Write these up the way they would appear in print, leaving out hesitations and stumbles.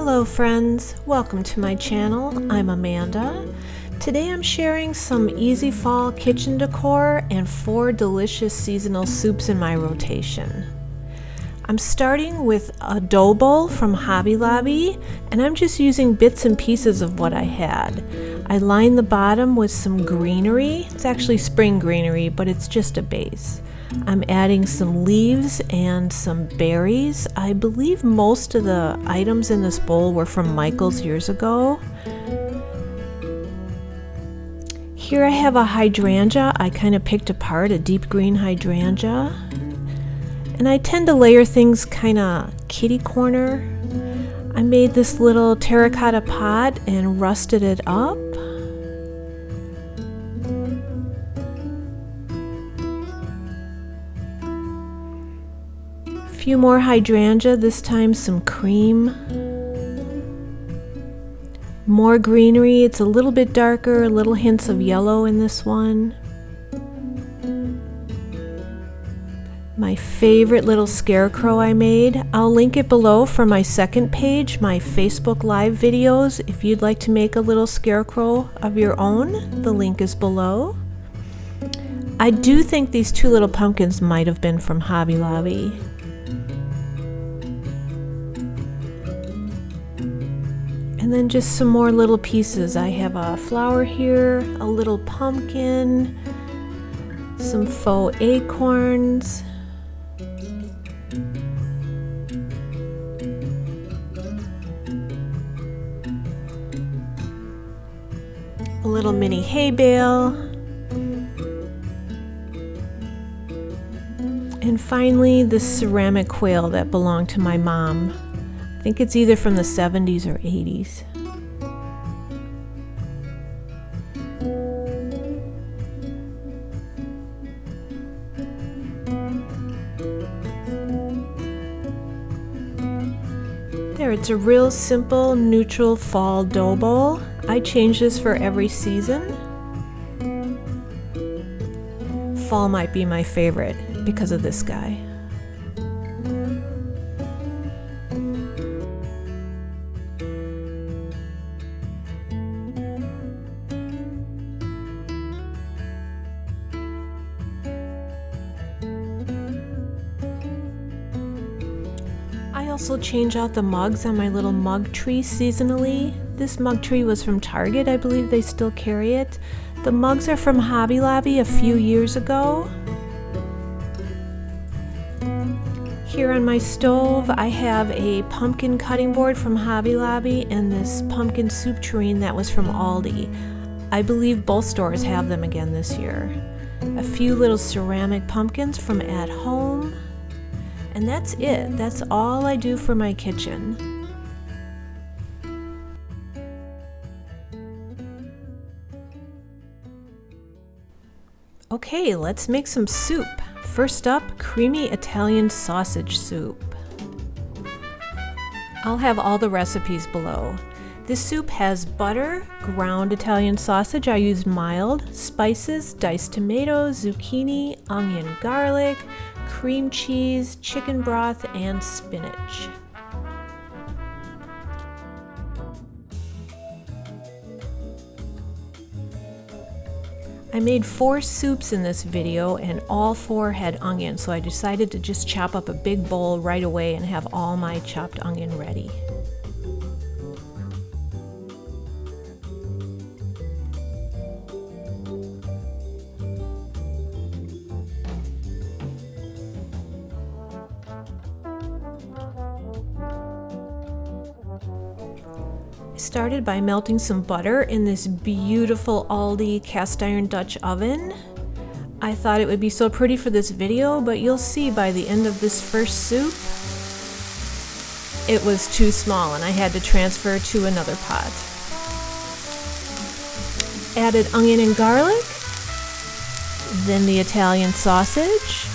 Hello friends, welcome to my channel. I'm Amanda. Today I'm sharing some easy fall kitchen decor and 4 delicious seasonal soups in my rotation. I'm starting with a dough bowl from Hobby Lobby, and I'm just using bits and pieces of what I had. I lined the bottom with some greenery. It's actually spring greenery, but it's just a base. I'm adding some leaves and some berries. I believe most of the items in this bowl were from Michael's years ago. Here I have a hydrangea I kind of picked apart, a deep green hydrangea. And I tend to layer things kind of kitty corner. I made this little terracotta pot and rusted it up. A few more hydrangea, this time some cream. More greenery, it's a little bit darker, little hints of yellow in this one. My favorite little scarecrow I made. I'll link it below for my second page, my Facebook Live videos. If you'd like to make a little scarecrow of your own, the link is below. I do think these 2 little pumpkins might have been from Hobby Lobby. And then just some more little pieces. I have a flower here, a little pumpkin, some faux acorns, a little mini hay bale, and finally this ceramic quail that belonged to my mom. I think it's either from the 70s or 80s. There, it's a real simple, neutral fall dough bowl. I change this for every season. Fall might be my favorite because of this guy. I also change out the mugs on my little mug tree seasonally. This mug tree was from Target. I believe they still carry it. The mugs are from Hobby Lobby a few years ago. Here on my stove I have a pumpkin cutting board from Hobby Lobby and this pumpkin soup tureen that was from Aldi. I believe both stores have them again this year. A few little ceramic pumpkins from at home. And that's it. That's all I do for my kitchen. Okay, let's make some soup. First up, creamy Italian sausage soup. I'll have all the recipes below. This soup has butter, ground Italian sausage, I use mild, spices, diced tomatoes, zucchini, onion, garlic, cream cheese, chicken broth, and spinach. I made 4 soups in this video and all 4 had onion, so I decided to just chop up a big bowl right away and have all my chopped onion ready. I started by melting some butter in this beautiful Aldi cast iron Dutch oven. I thought it would be so pretty for this video, but you'll see by the end of this first soup, it was too small and I had to transfer to another pot. Added onion and garlic, then the Italian sausage.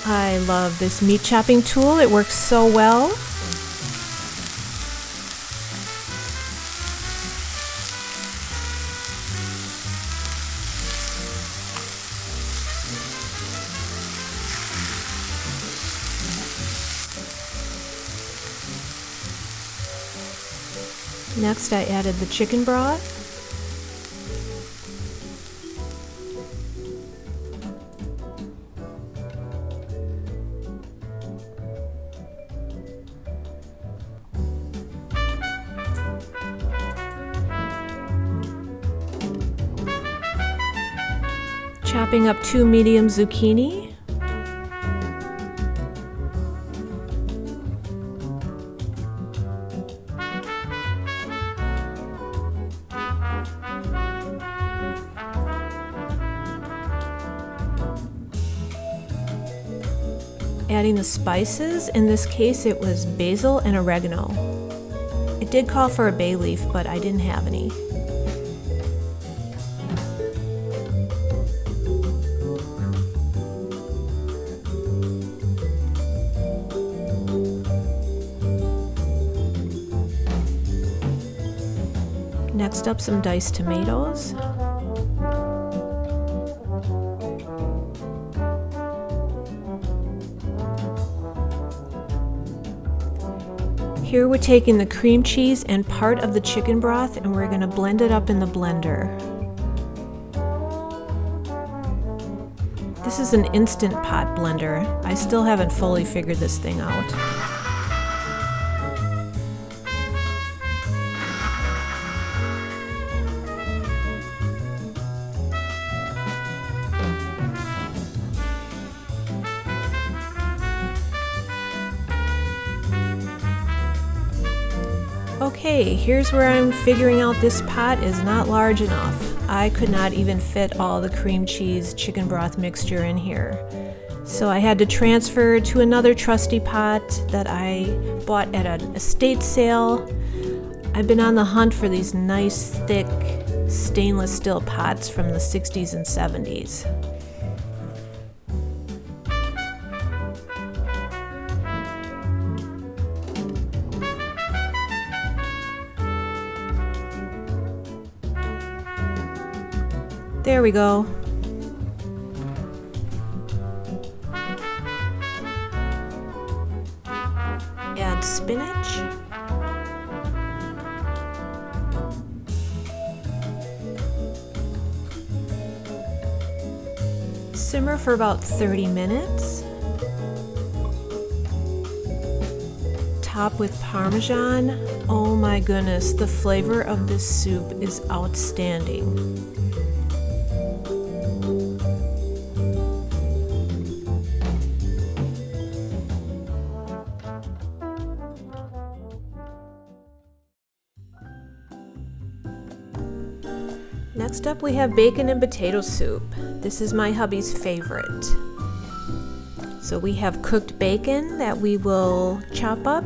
I love this meat chopping tool, it works so well. Next, I added the chicken broth. Chopping up 2 medium zucchini. Adding the spices. In this case it was basil and oregano. It did call for a bay leaf, but I didn't have any. Next up, some diced tomatoes. Here we're taking the cream cheese and part of the chicken broth and we're going to blend it up in the blender. This is an instant pot blender. I still haven't fully figured this thing out. Okay, here's where I'm figuring out this pot is not large enough. I could not even fit all the cream cheese chicken broth mixture in here. So I had to transfer to another trusty pot that I bought at an estate sale. I've been on the hunt for these nice, thick, stainless steel pots from the 60s and 70s. There we go. Add spinach. Simmer for about 30 minutes. Top with Parmesan. Oh my goodness, the flavor of this soup is outstanding. Next up we have bacon and potato soup. This is my hubby's favorite. So we have cooked bacon that we will chop up,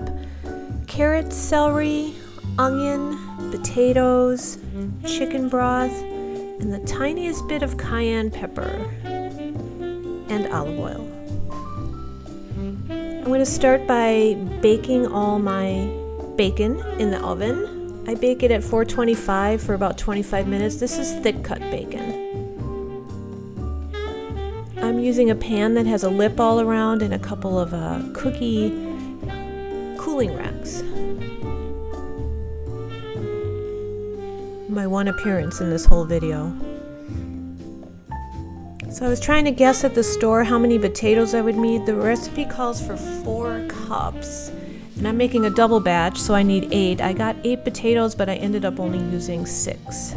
carrots, celery, onion, potatoes, chicken broth, and the tiniest bit of cayenne pepper and olive oil. I'm going to start by baking all my bacon in the oven. I bake it at 425 for about 25 minutes. This is thick cut bacon. I'm using a pan that has a lip all around and a couple of cookie cooling racks. My one appearance in this whole video. So I was trying to guess at the store how many potatoes I would need. The recipe calls for 4 cups. And I'm making a double batch, so I need 8. I got 8 potatoes, but I ended up only using 6.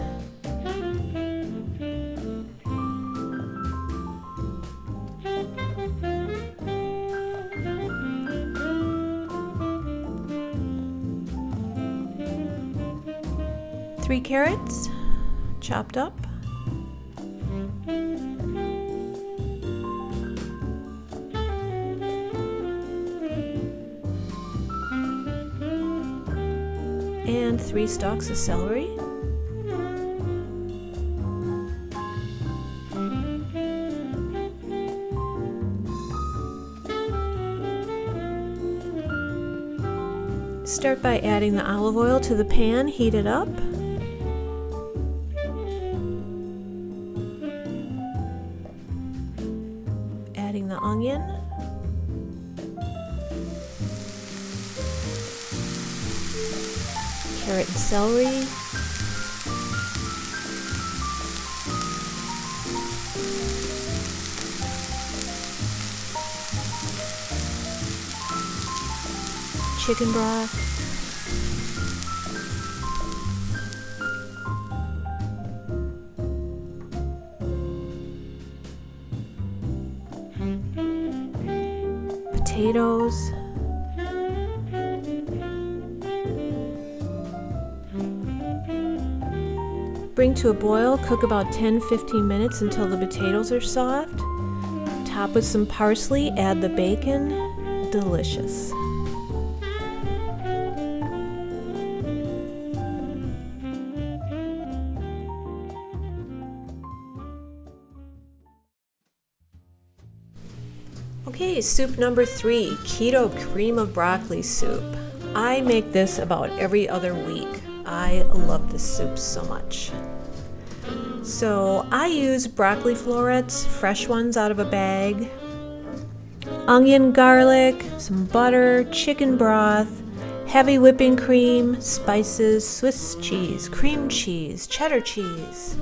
Three carrots, chopped up. And 3 stalks of celery. Start by adding the olive oil to the pan, heat it up. Adding the onion. carrot and celery. Chicken broth. Potatoes. Bring to a boil, cook about 10-15 minutes until the potatoes are soft. Top with some parsley, add the bacon. Delicious. Okay, soup number 3, keto cream of broccoli soup. I make this about every other week. I love this soup so much. So I use broccoli florets, fresh ones out of a bag, onion, garlic, some butter, chicken broth, heavy whipping cream, spices, Swiss cheese, cream cheese, cheddar cheese.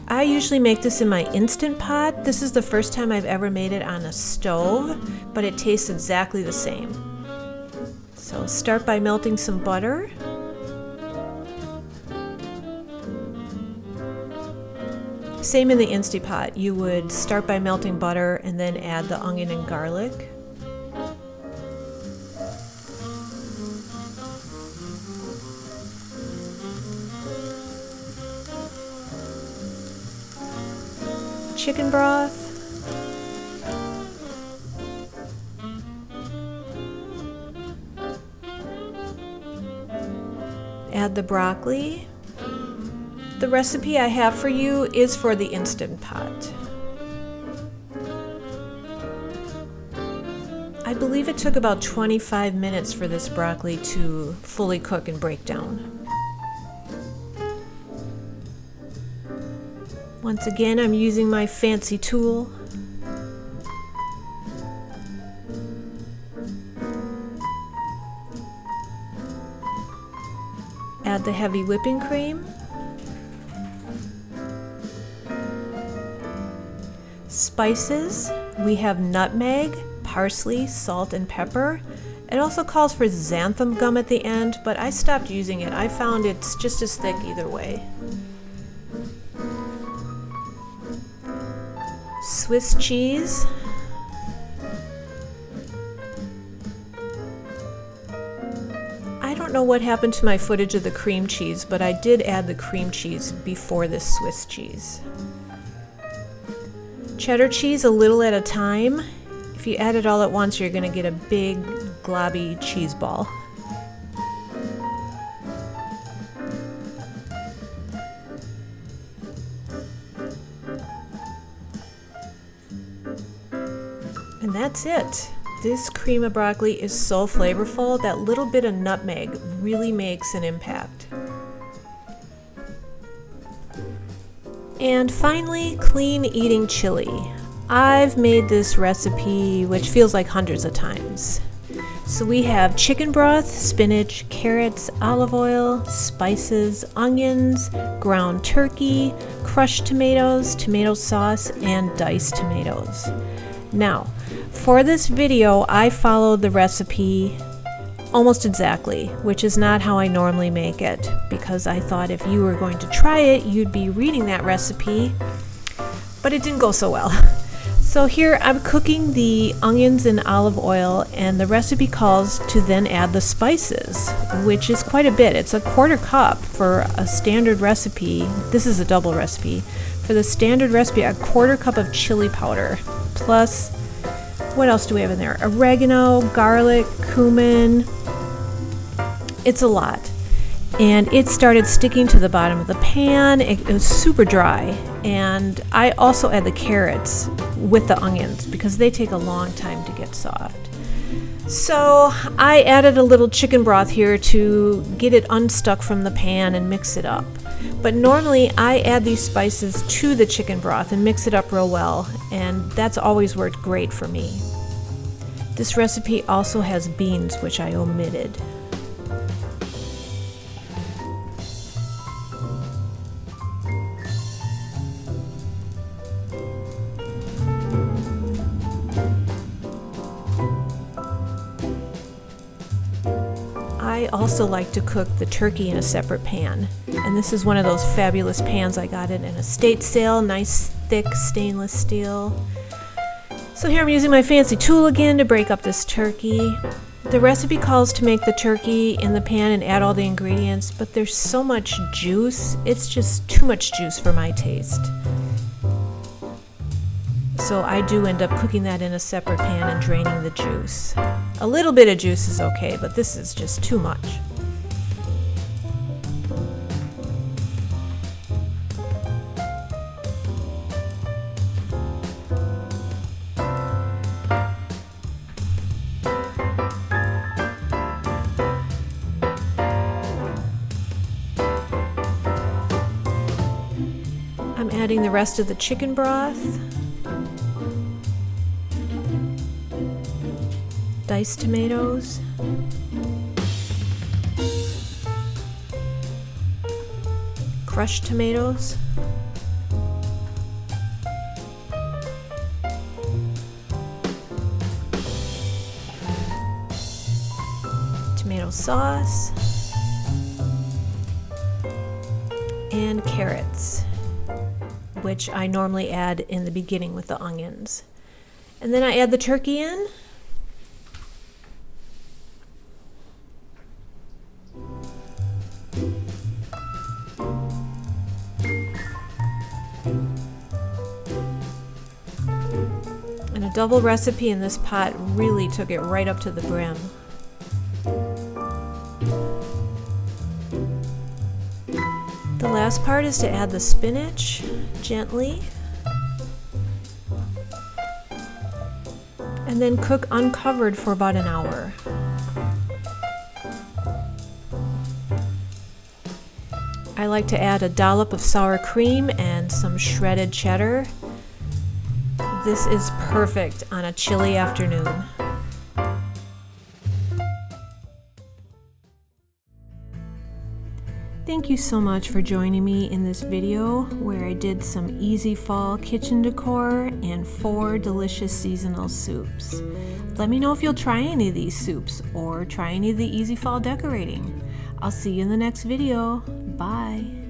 I usually make this in my Instant Pot. This is the first time I've ever made it on a stove, but it tastes exactly the same. So start by melting some butter. Same in the Instant Pot. You would start by melting butter and then add the onion and garlic. Chicken broth, add the broccoli. The recipe I have for you is for the Instant Pot. I believe it took about 25 minutes for this broccoli to fully cook and break down. Once again, I'm using my fancy tool. Add the heavy whipping cream. Spices, we have nutmeg, parsley, salt, and pepper. It also calls for xanthan gum at the end, but I stopped using it. I found it's just as thick either way. Swiss cheese. I don't know what happened to my footage of the cream cheese, but I did add the cream cheese before the Swiss cheese. Cheddar cheese a little at a time. If you add it all at once, you're going to get a big globby cheese ball. And that's it. This cream of broccoli is so flavorful. That little bit of nutmeg really makes an impact. And finally, clean eating chili. I've made this recipe, which feels like hundreds of times. So we have chicken broth, spinach, carrots, olive oil, spices, onions, ground turkey, crushed tomatoes, tomato sauce, and diced tomatoes. Now, for this video, I followed the recipe almost exactly, which is not how I normally make it, because I thought if you were going to try it, you'd be reading that recipe, but it didn't go so well. So here I'm cooking the onions in olive oil, and the recipe calls to then add the spices, which is quite a bit. It's a 1/4 cup for a standard recipe. This is a double recipe. For the standard recipe, a 1/4 cup of chili powder, plus, what else do we have in there? Oregano, garlic, cumin. It's a lot. And it started sticking to the bottom of the pan. It was super dry. And I also add the carrots with the onions because they take a long time to get soft. So I added a little chicken broth here to get it unstuck from the pan and mix it up. But normally I add these spices to the chicken broth and mix it up real well, and that's always worked great for me. This recipe also has beans, which I omitted. I also like to cook the turkey in a separate pan. And this is one of those fabulous pans. I got it in a estate sale, nice thick stainless steel. So here I'm using my fancy tool again to break up this turkey. The recipe calls to make the turkey in the pan and add all the ingredients, but there's so much juice, it's just too much juice for my taste. So I do end up cooking that in a separate pan and draining the juice. A little bit of juice is okay, but this is just too much. I'm adding the rest of the chicken broth, diced tomatoes, crushed tomatoes, tomato sauce, and carrots, which I normally add in the beginning with the onions. And then I add the turkey in. And a double recipe in this pot really took it right up to the brim. The last part is to add the spinach gently, and then cook uncovered for about an hour. I like to add a dollop of sour cream and some shredded cheddar. This is perfect on a chilly afternoon. Thank you so much for joining me in this video where I did some easy fall kitchen decor and 4 delicious seasonal soups. Let me know if you'll try any of these soups or try any of the easy fall decorating. I'll see you in the next video. Bye.